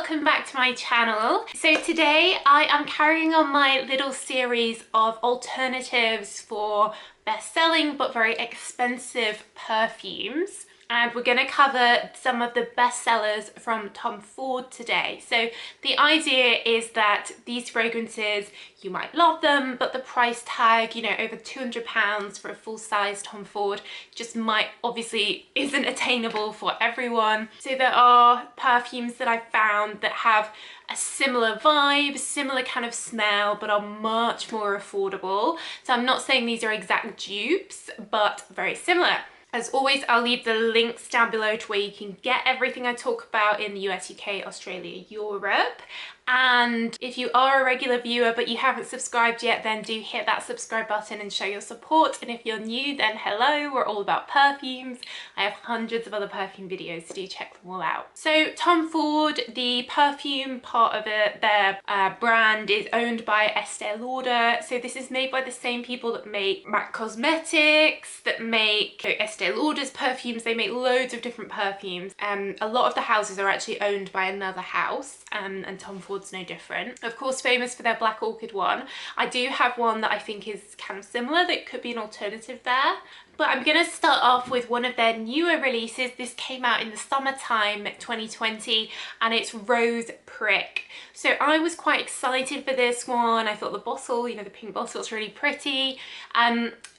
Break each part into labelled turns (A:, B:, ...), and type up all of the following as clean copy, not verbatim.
A: welcome back to my channel. So today I am carrying on my little series of alternatives for best-selling but very expensive perfumes. And we're going to cover some of the best sellers from Tom Ford today. So the idea is that these fragrances, you might love them, but the price tag, you know, over £200 for a full-size Tom Ford just obviously isn't attainable for everyone. So there are perfumes that I've found that have a similar vibe, similar kind of smell, but are much more affordable. So I'm not saying these are exact dupes, but very similar. As always, I'll leave the links down below to where you can get everything I talk about in the US, UK, Australia, Europe. And if you are a regular viewer but you haven't subscribed yet, then do hit that subscribe button and show your support. And if you're new, then hello, we're all about perfumes. I have hundreds of other perfume videos, so do check them all out. So Tom Ford, the perfume part of it, their brand is owned by Estee Lauder. So this is made by the same people that make MAC Cosmetics, that make Estee Lauder's perfumes. They make loads of different perfumes. A lot of the houses are actually owned by another house, and Tom Ford's no different. Of course, famous for their Black Orchid one. I do have one that I think is kind of similar that could be an alternative there. But I'm going to start off with one of their newer releases. This came out in the summertime 2020 and it's Rose Prick. So I was quite excited for this one. I thought the bottle, you know, the pink bottle is really pretty.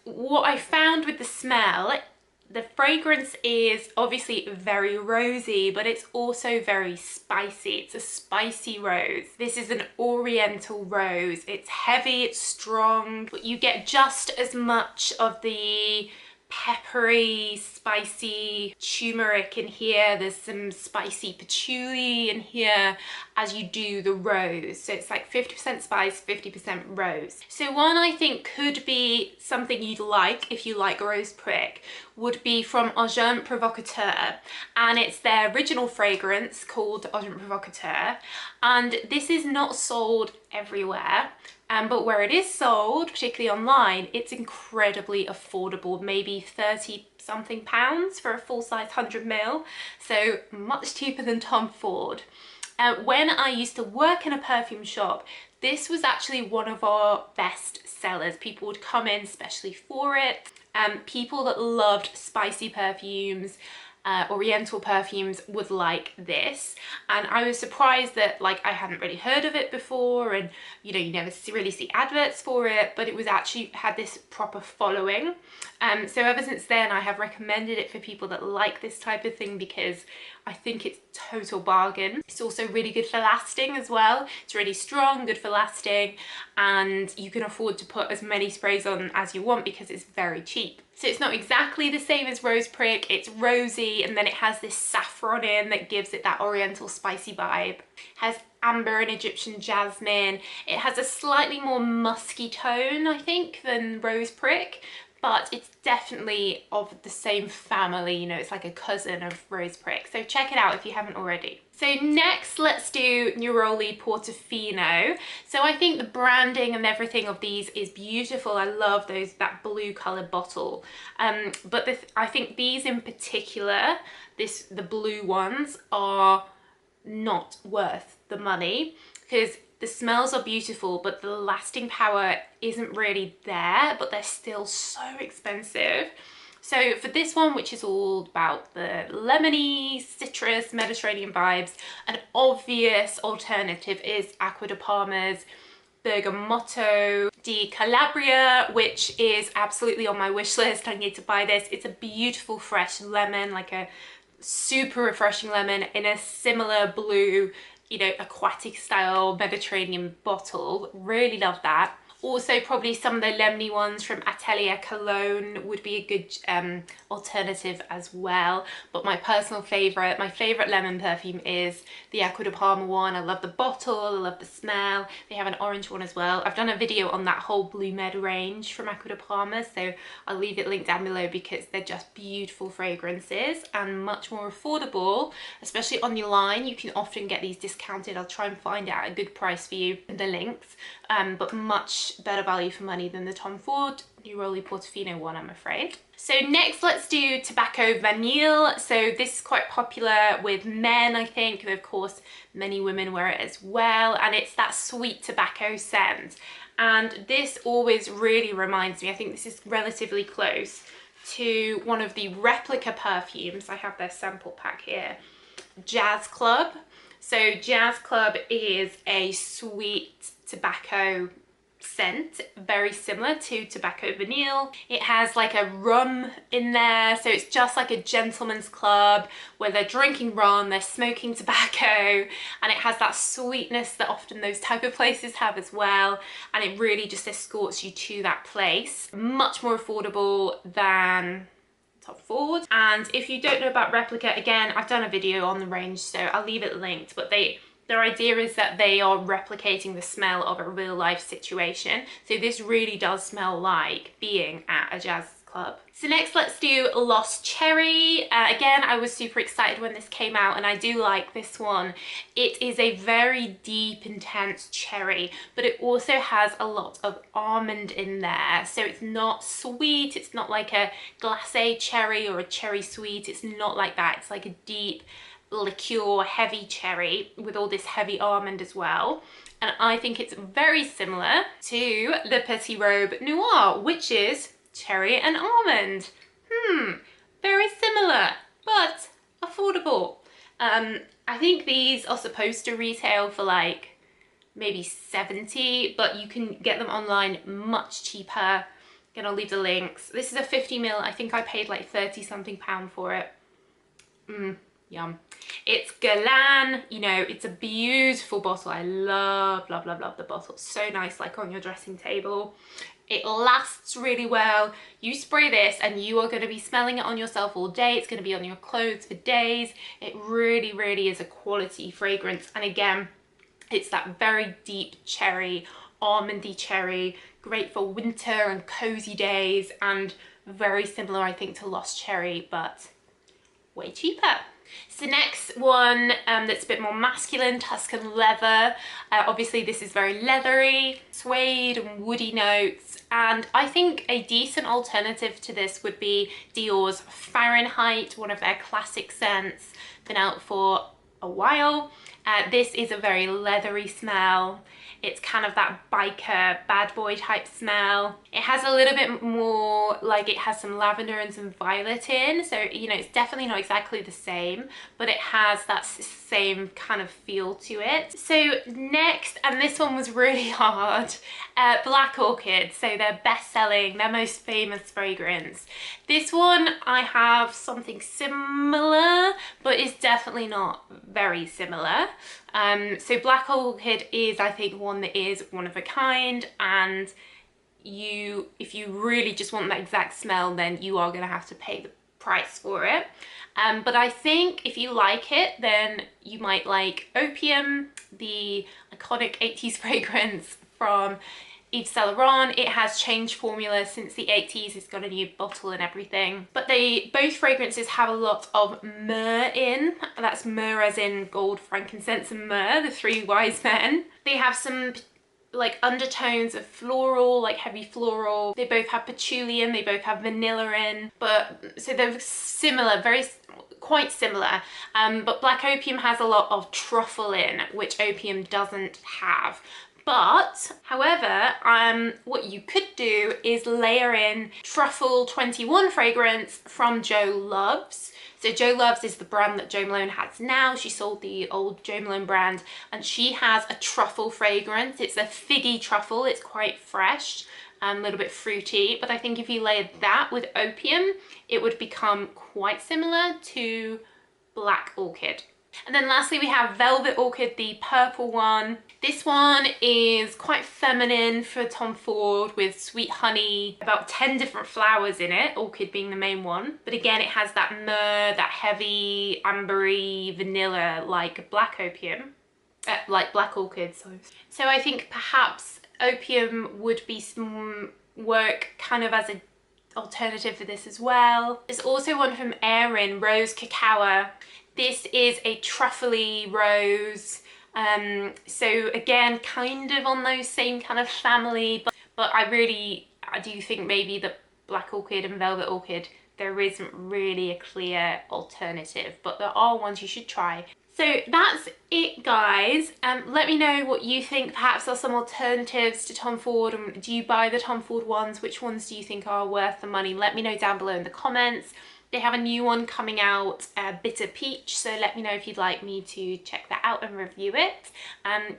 A: What I found with the smell, the fragrance is obviously very rosy, but it's also very spicy. It's a spicy rose. This is an oriental rose. It's heavy, it's strong, but you get just as much of the peppery, spicy turmeric in here. There's some spicy patchouli in here as you do the rose. So it's like 50% spice, 50% rose. So one I think could be something you'd like if you like Rose Prick would be from Orchid Provocateur, and it's their original fragrance called Orchid Provocateur, and this is not sold everywhere. But where it is sold, particularly online, it's incredibly affordable, maybe 30 something pounds for a full-size 100ml, so much cheaper than Tom Ford. When I used to work in a perfume shop, this was actually one of our best sellers. People would come in especially for it. People that loved spicy perfumes, oriental perfumes would like this, and I was surprised that like I hadn't really heard of it before, and you know, you never really see adverts for it, but it was actually had this proper following. So ever since then I have recommended it for people that like this type of thing because I think it's total bargain. It's also really good for lasting as well. It's really strong, good for lasting, and you can afford to put as many sprays on as you want because it's very cheap. So it's not exactly the same as Rose Prick. It's rosy, and then it has this saffron in that gives it that oriental spicy vibe. It has amber and Egyptian jasmine. It has a slightly more musky tone, I think, than Rose Prick, but it's definitely of the same family, you know, it's like a cousin of Rose Prick. So check it out if you haven't already. So next, let's do Neroli Portofino. So I think the branding and everything of these is beautiful. I love that blue colored bottle. But I think these in particular, the blue ones, are not worth the money because the smells are beautiful, but the lasting power isn't really there, but they're still so expensive. So for this one, which is all about the lemony, citrus, Mediterranean vibes, an obvious alternative is Acqua de Parma's Bergamotto di Calabria, which is absolutely on my wish list. I need to buy this. It's a beautiful fresh lemon, like a super refreshing lemon in a similar blue, you know, aquatic style Mediterranean bottle. Really love that. Also probably some of the lemony ones from Atelier Cologne would be a good alternative as well. But my personal favourite, my favourite lemon perfume is the Acqua de Parma one. I love the bottle, I love the smell. They have an orange one as well. I've done a video on that whole Blue Med range from Acqua de Parma, so I'll leave it linked down below because they're just beautiful fragrances and much more affordable, especially on your line. You can often get these discounted. I'll try and find out a good price for you in the links, but much better value for money than the Tom Ford Neroli Portofino one, I'm afraid. So next, let's do Tobacco Vanille. So this is quite popular with men, I think. Of course, many women wear it as well. And it's that sweet tobacco scent. And this always really reminds me, I think this is relatively close to one of the replica perfumes. I have their sample pack here. Jazz Club. So Jazz Club is a sweet tobacco scent, very similar to Tobacco Vanille. It has like a rum in there, so it's just like a gentleman's club where they're drinking rum, they're smoking tobacco, and it has that sweetness that often those type of places have as well, and it really just escorts you to that place. Much more affordable than Top Ford. And if you don't know about Replica, again, I've done a video on the range, so I'll leave it linked, but their idea is that they are replicating the smell of a real life situation. So this really does smell like being at a jazz club. So next, let's do Lost Cherry. Again, I was super excited when this came out, and I do like this one. It is a very deep, intense cherry, but it also has a lot of almond in there. So it's not sweet. It's not like a glacé cherry or a cherry sweet. It's not like that. It's like a deep liqueur heavy cherry with all this heavy almond as well, and I think it's very similar to the Petit Robe Noir, which is cherry and almond. Very similar but affordable. I think these are supposed to retail for like maybe 70, but you can get them online much cheaper. Again, I'll leave the links. This is a 50ml. I think I paid like 30 something pound for it. Yum. It's Guerlain, you know, it's a beautiful bottle. I love the bottle. It's so nice, like on your dressing table. It lasts really well. You spray this and you are going to be smelling it on yourself all day. It's going to be on your clothes for days. It really, really is a quality fragrance. And again, it's that very deep cherry, almondy cherry, great for winter and cozy days, and very similar, I think, to Lost Cherry, but way cheaper. So next one that's a bit more masculine, Tuscan Leather. Obviously this is very leathery, suede and woody notes, and I think a decent alternative to this would be Dior's Fahrenheit, one of their classic scents, been out for a while. This is a very leathery smell. It's kind of that biker, bad boy type smell. It has a little bit more, like it has some lavender and some violet in. So, you know, it's definitely not exactly the same, but it has that same kind of feel to it. So next, and this one was really hard, Black Orchid. So their best-selling, their most famous fragrance. This one, I have something similar, but it's definitely not very similar. So Black Orchid is, I think, one that is one of a kind, and if you really just want that exact smell, then you are going to have to pay the price for it. But I think if you like it, then you might like Opium, the iconic 80s fragrance from Yves Saint Laurent. It has changed formula since the 80s. It's got a new bottle and everything. But both fragrances have a lot of myrrh in. That's myrrh as in gold, frankincense and myrrh, the three wise men. They have some like undertones of floral, like heavy floral. They both have patchouli in, they both have vanilla in. But so they're similar, quite similar. But Black Opium has a lot of truffle in, which Opium doesn't have. But, however, what you could do is layer in Truffle 21 fragrance from Jo Loves. So Jo Loves is the brand that Jo Malone has now. She sold the old Jo Malone brand, and she has a truffle fragrance. It's a figgy truffle. It's quite fresh, a little bit fruity. But I think if you layered that with Opium, it would become quite similar to Black Orchid. And then lastly, we have Velvet Orchid, the purple one. This one is quite feminine for Tom Ford, with sweet honey, about 10 different flowers in it, orchid being the main one. But again, it has that myrrh, that heavy, ambery vanilla like Black Opium, like Black Orchid, sorry. So I think perhaps Opium would be some work kind of as an alternative for this as well. There's also one from Erin, Rose Cacao. This is a truffly rose. So again, kind of on those same kind of family, but I I do think maybe the Black Orchid and Velvet Orchid, there isn't really a clear alternative, but there are ones you should try. So that's it, guys. Let me know what you think. Perhaps there are some alternatives to Tom Ford. Do you buy the Tom Ford ones? Which ones do you think are worth the money? Let me know down below in the comments. They have a new one coming out, Bitter Peach, so let me know if you'd like me to check that out and review it.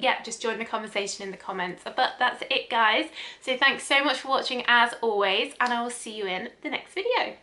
A: Yeah, just join the conversation in the comments. But that's it, guys. So thanks so much for watching as always, and I will see you in the next video.